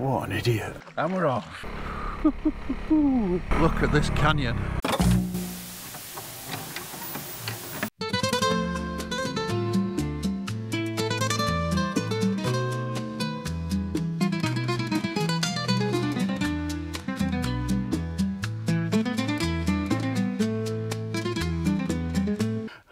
What an idiot. And we're off. Look at this canyon.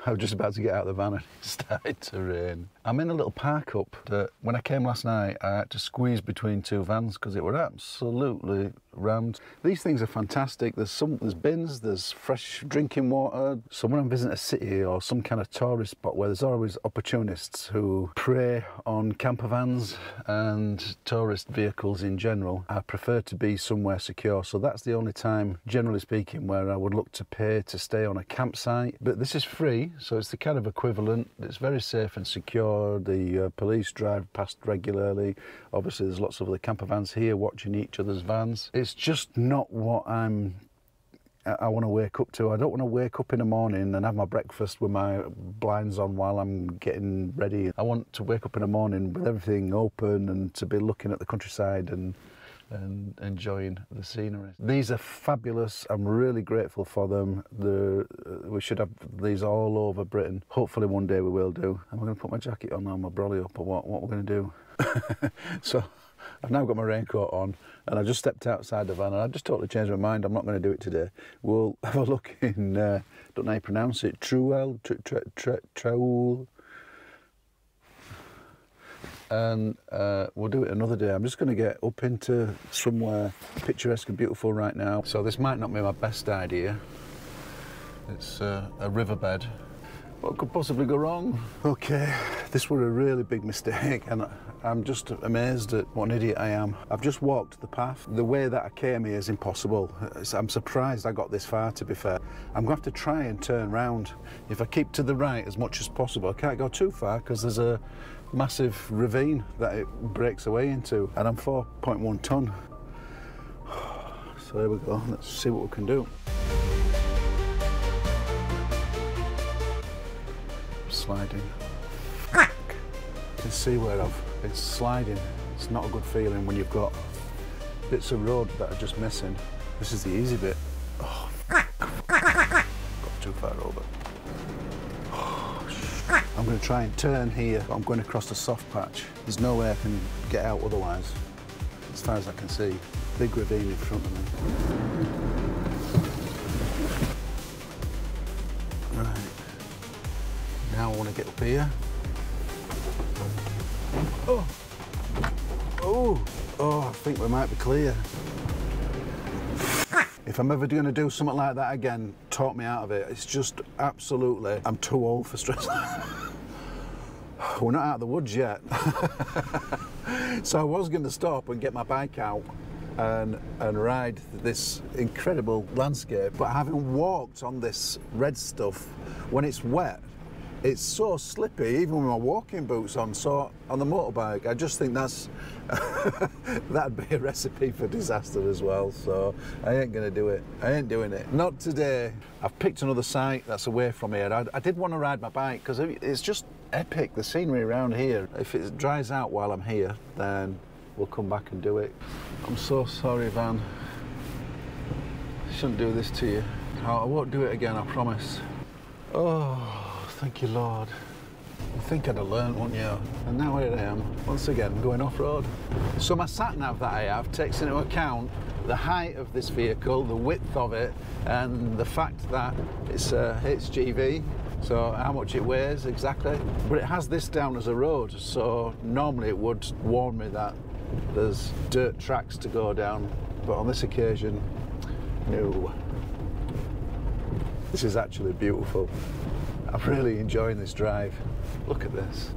I was just about to get out of the van and it started to rain. I'm in a little park up that when I came last night I had to squeeze between two vans because it were absolutely rammed. These things are fantastic. There's bins, there's fresh drinking water. So when I'm visiting a city or some kind of tourist spot where there's always opportunists who prey on camper vans and tourist vehicles in general, I prefer to be somewhere secure. So that's the only time, generally speaking, where I would look to pay to stay on a campsite. But this is free. So it's the kind of equivalent. It's very safe and secure. The police drive past regularly. Obviously there's lots of other camper vans here watching each other's vans. It's just not what I want to wake up to. I don't want to wake up in the morning and have my breakfast with my blinds on while I'm getting ready. I want to wake up in the morning with everything open and to be looking at the countryside and enjoying the scenery. These are fabulous. I'm really grateful for them. We should have these all over Britain. Hopefully one day we will do. Am I going to put my jacket on or my brolly up or what we're going to do? So I've now got my raincoat on and I just stepped outside the van and I just totally changed my mind. I'm not going to do it today. We'll have a look in, don't know how you pronounce it, Teruel, Teruel. And we'll do it another day. I'm just going to get up into somewhere picturesque and beautiful right now. So this might not be my best idea. It's a riverbed. What could possibly go wrong? Okay, this were a really big mistake and I'm just amazed at what an idiot I am. I've just walked the path. The way that I came here is impossible. I'm surprised I got this far, to be fair. I'm going to have to try and turn round. If I keep to the right as much as possible, I can't go too far because there's a massive ravine that it breaks away into and I'm 4.1 tonne. So there we go, let's see what we can do. Sliding. You can see where it's sliding. It's not a good feeling when you've got bits of road that are just missing. This is the easy bit. Oh, got too far over. I'm going to try and turn here, but I'm going across the soft patch. There's no way I can get out otherwise, as far as I can see. Big ravine in front of me. Right. Now I want to get up here. Oh! Oh! Oh, I think we might be clear. If I'm ever going to do something like that again, talk me out of it. It's just absolutely, I'm too old for stress. We're not out of the woods yet. So I was going to stop and get my bike out and ride this incredible landscape, but having walked on this red stuff, when it's wet, it's so slippy, even with my walking boots on. So on the motorbike, I just think that'd be a recipe for disaster as well. So I ain't gonna do it. I ain't doing it. Not today. I've picked another site that's away from here. I did want to ride my bike because it's just epic, the scenery around here. If it dries out while I'm here, then we'll come back and do it. I'm so sorry, van. I shouldn't do this to you. I won't do it again, I promise. Oh. Thank you, Lord. You think I'd have learned, wouldn't you? And now here I am, once again, going off-road. So my sat-nav that I have takes into account the height of this vehicle, the width of it, and the fact that it's a HGV, so how much it weighs exactly. But it has this down as a road, so normally it would warn me that there's dirt tracks to go down, but on this occasion, no. This is actually beautiful. I'm really enjoying this drive. Look at this.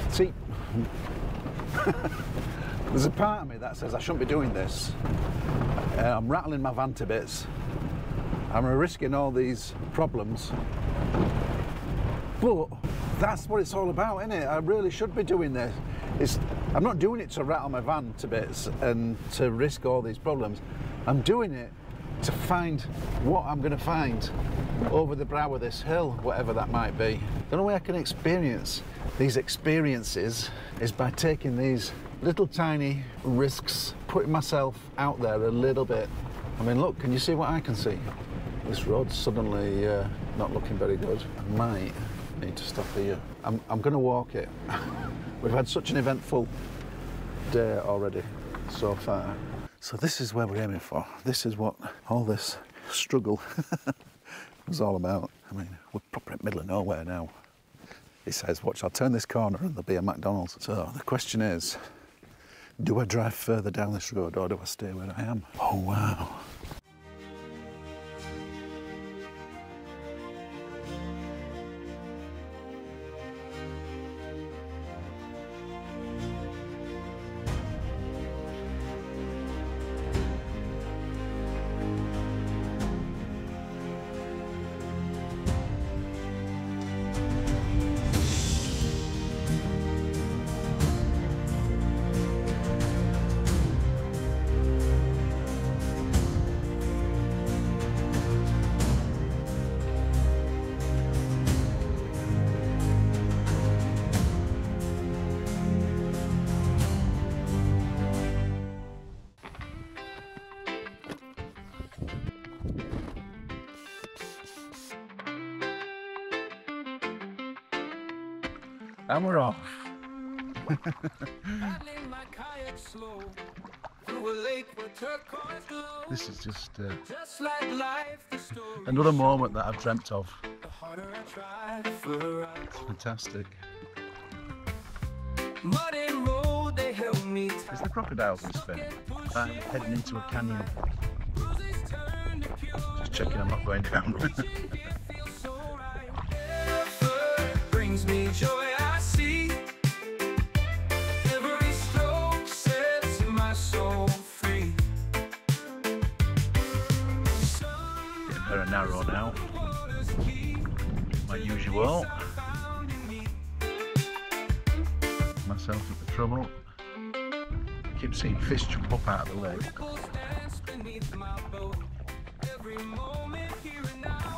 See, there's a part of me that says I shouldn't be doing this. I'm rattling my van to bits. I'm risking all these problems. But that's what it's all about, isn't it? I really should be doing this. I'm not doing it to rattle my van to bits and to risk all these problems. I'm doing it to find what I'm going to find over the brow of this hill, whatever that might be. The only way I can experience these experiences is by taking these little tiny risks, putting myself out there a little bit. I mean, look, can you see what I can see? This road's suddenly not looking very good. I might need to stop here. I'm going to walk it. We've had such an eventful day already so far. So this is where we're aiming for. This is what all this struggle was all about. I mean, we're proper in the middle of nowhere now. He says, watch, I'll turn this corner and there'll be a McDonald's. So the question is, do I drive further down this road or do I stay where I am? Oh, wow. And we're off. This is just another moment that I've dreamt of. It's fantastic. Is the crocodiles in Spain? I'm heading into a canyon. Just checking I'm not going down. Brings me joy. Narrow now, my usual. Myself at the trouble. Keep seeing fish jump up out of the lake.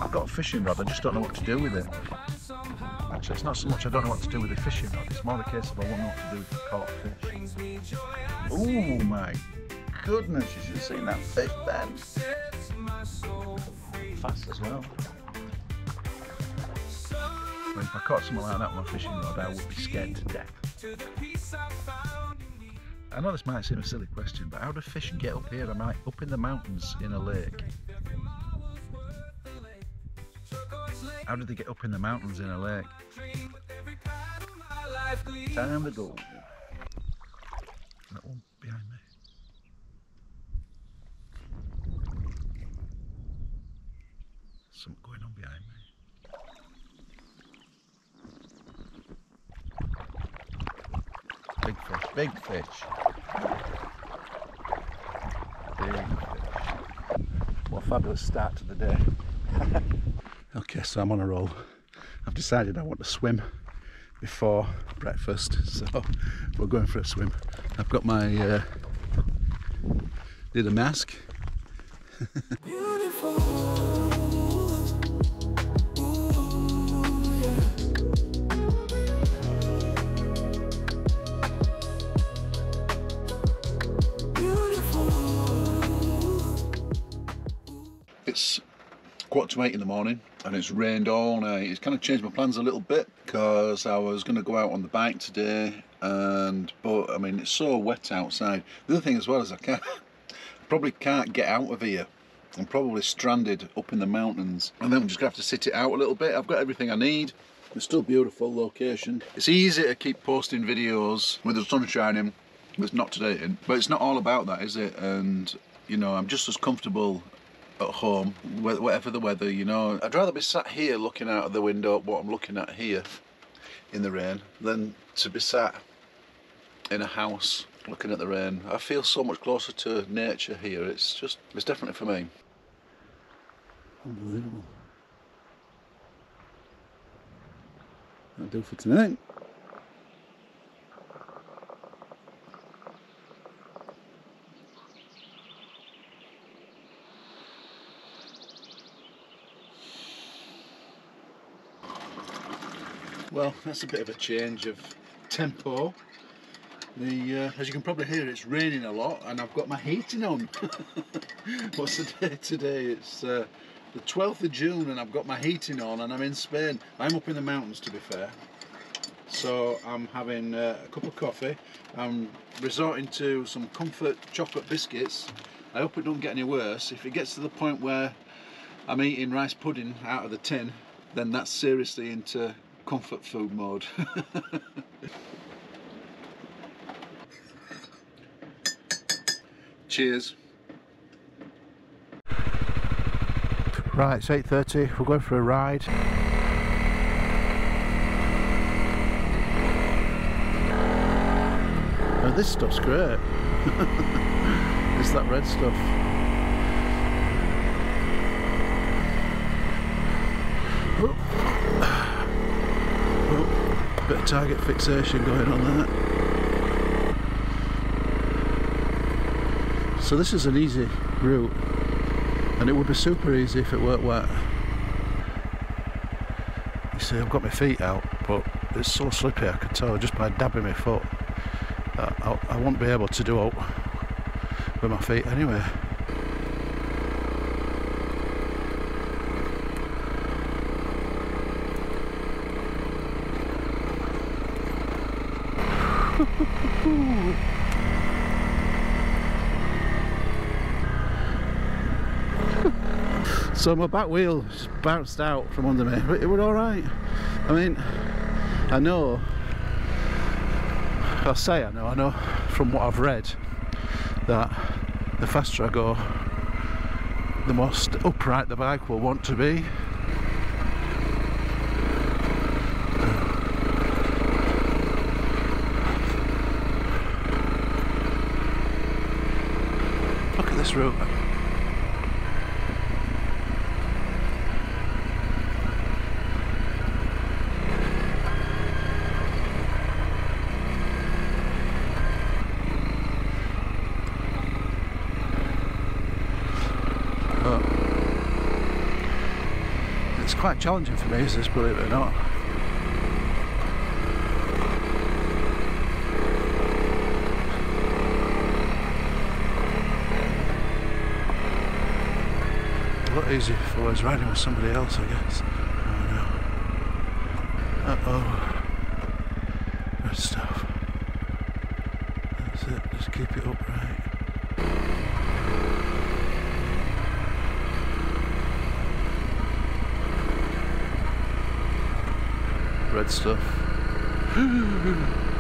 I've got a fishing rod, I just don't know what to do with it. Actually, it's not so much I don't know what to do with the fishing rod, it's more a case of I won't know what to do with the caught fish. Oh my goodness, you should have seen that fish, Ben. Fast as well. Well, if I caught something like that on my fishing rod, I would be scared to death. I know this might seem a silly question, but how do fish get up here? Am I up in the mountains in a lake? How do they get up in the mountains in a lake? Time to go. That one behind me. Something going on behind me. Big fish, big fish. Big fish. What a fabulous start to the day. Okay, so I'm on a roll. I've decided I want to swim before breakfast, so we're going for a swim. I've got my need a mask. Beautiful. It's 7:45 in the morning and it's rained all night. It's kind of changed my plans a little bit because I was going to go out on the bike today, but I mean it's so wet outside. The other thing as well is I probably can't get out of here. I'm probably stranded up in the mountains and then I'm just going to have to sit it out a little bit. I've got everything I need. It's still a beautiful location. It's easy to keep posting videos with the sun shining. It's not today, but it's not all about that, is it? And you know, I'm just as comfortable at home, whatever the weather, you know. I'd rather be sat here looking out of the window at what I'm looking at here in the rain than to be sat in a house looking at the rain. I feel so much closer to nature here. It's definitely for me. Unbelievable. That'll do for tonight. Well, that's a bit of a change of tempo. As you can probably hear, it's raining a lot and I've got my heating on. What's the day today? It's the 12th of June and I've got my heating on and I'm in Spain. I'm up in the mountains, to be fair. So I'm having a cup of coffee. I'm resorting to some comfort chocolate biscuits. I hope it don't get any worse. If it gets to the point where I'm eating rice pudding out of the tin, then that's seriously into comfort food mode. Cheers. Right, it's 8:30, we're going for a ride. Oh, this stuff's great. It's that red stuff. Oh. Oh, bit of target fixation going on there. So this is an easy route, and it would be super easy if it weren't wet. You see, I've got my feet out, but it's so slippy I can tell just by dabbing my foot. I won't be able to do it with my feet anyway. So my back wheel just bounced out from under me, but it was alright. I mean, I know from what I've read that the faster I go, the more upright the bike will want to be. Look at this route. It's quite challenging for me, is this, believe it or not. A lot easier if I was riding with somebody else, I guess. Oh no. Uh-oh. Good stuff. That's it, just keep it upright. Red stuff.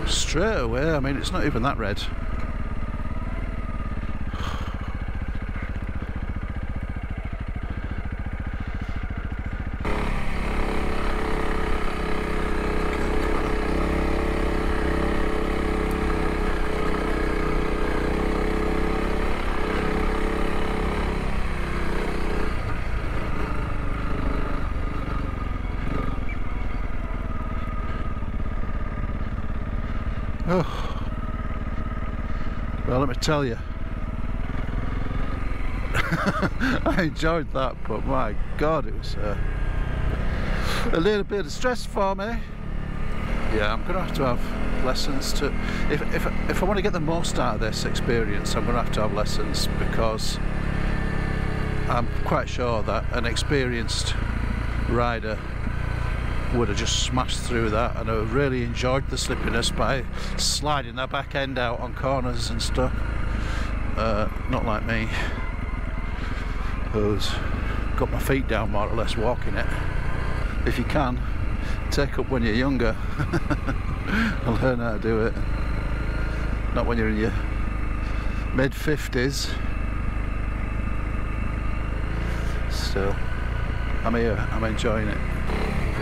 Straight away, I mean, it's not even that red. Oh, well, let me tell you, I enjoyed that, but my God, it was a little bit of stress for me. Yeah, I'm going to have lessons to, if I want to get the most out of this experience, I'm going to have lessons, because I'm quite sure that an experienced rider would have just smashed through that, and I really enjoyed the slippiness by sliding that back end out on corners and stuff. Not like me, who's got my feet down more or less walking it. If you can, take up when you're younger and learn how to do it. Not when you're in your mid-50s. Still, I'm here, I'm enjoying it.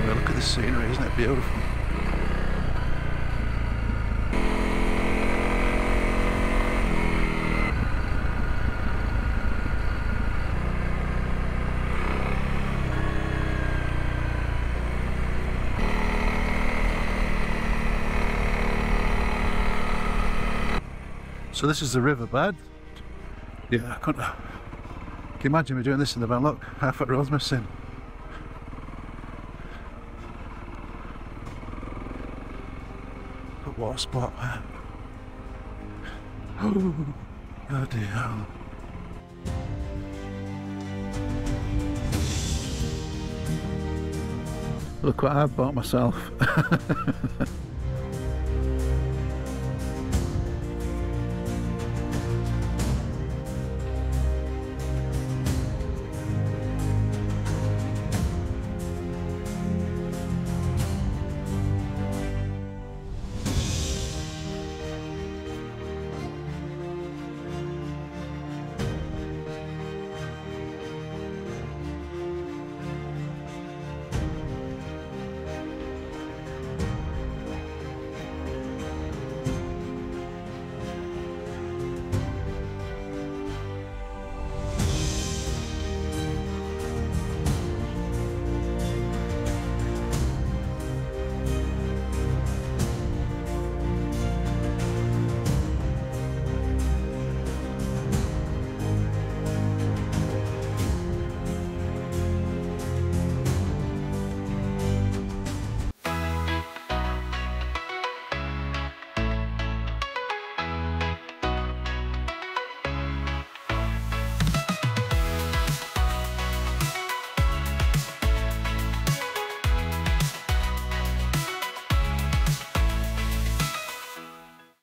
Look at the scenery, isn't it beautiful? So this is the riverbed. Yeah, I couldn't. Can you imagine me doing this in the van? Look, half a road's missing. What a spot, man. Oh, bloody hell. Look what I've bought myself.